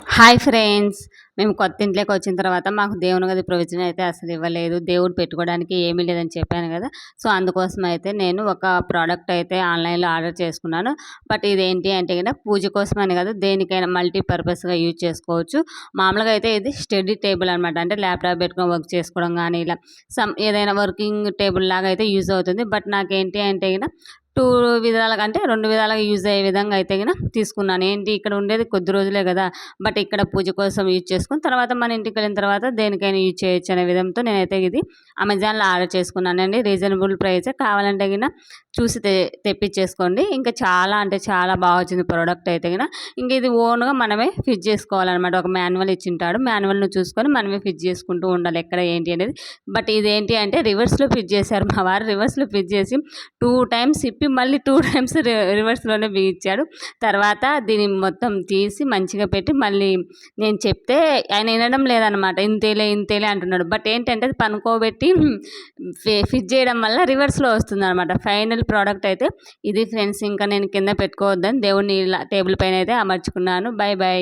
Hi friends. మేము కొత్త ఇంట్లోకి వచ్చిన తర్వాత మాకు దేవుని గది ప్రొవిజన్ అయితే అసలు ఇవ్వలేదు. దేవుడు పెట్టుకోవడానికి ఏమీ లేదని చెప్పాను కదా! సో, అందుకోసం అయితే నేను ఒక ప్రోడక్ట్ అయితే ఆన్‌లైన్‌లో ఆర్డర్ చేసుకున్నాను. బట్ ఇదేంటి అంటే గనక పూజ కోసమని కాదు, దేనికైనా మల్టీపర్పస్‌గా యూజ్ చేసుకోవచ్చు. మామూలుగా అయితే ఇది స్టడీ టేబుల్ అనమాట. అంటే ల్యాప్‌టాప్ పెట్టుకొని వర్క్ చేసుకోవడం గానీ, ఇలా ఏదైనా వర్కింగ్ టేబుల్ లాగా అయితే యూజ్ అవుతుంది. బట్ నాకేంటి అంటే గిన 2 విధాలుగా అంటే 2 విధాలుగా యూజ్ అయ్యే విధంగా అయితే గిన తీసుకున్నాను. ఏంటి ఇక్కడ ఉండేది కొద్ది రోజులే గదా! బట్ ఇక్కడ పూజ కోసం యూజ్ చేసుకొని తర్వాత మన ఇంటికెళ్ళిన తర్వాత దేనికైనా యూజ్ చేయొచ్చు అనే విధంతో నేనైతే ఇది అమెజాన్‌లో ఆర్డర్ చేసుకున్నానండి. రీజనబుల్ ప్రైసే. కావాలంటే గిన చూసి తెప్పించేసుకోండి. ఇంకా చాలా అంటే చాలా బాగా వచ్చింది ప్రోడక్ట్ అయితే గిన. ఇంక ఇది ఓన్‌గా మనమే ఫిట్ చేసుకోవాలనమాట. ఒక మాన్యువల్ ఇచ్చింటాడు. మాన్యువల్‌ని చూసుకొని మనమే ఫిట్ చేసుకుంటూ ఉండాలి ఎక్కడ ఏంటి అనేది. బట్ ఇదేంటి అంటే రివర్స్‌లో ఫిట్ చేశారు మా వారు. రివర్స్‌లో ఫిట్ చేసి 2 టైమ్స్ ఇప్పి మళ్ళీ 2 టైమ్స్ రివర్స్‌లోనే బిగించాడు. తర్వాత దీన్ని మొత్తం తీసి మంచిగా పెట్టి మళ్ళీ నేను చెప్తే ఆయన వినడం లేదనమాట. ఇంతేలే ఇంతేలే అంటున్నాడు. బట్ ఏంటంటే అది పనుకోబెట్టి ఫిట్ చేయడం వల్ల రివర్స్‌లో వస్తుందనమాట. ఫైనల్ ప్రోడక్ట్ అయితే ఇది ఫ్రెండ్స్. ఇంకా నేను కింద పెట్టుకోవద్దని దేవుడిని ఇలా టేబుల్ పైన అయితే అమర్చుకున్నాను. By by.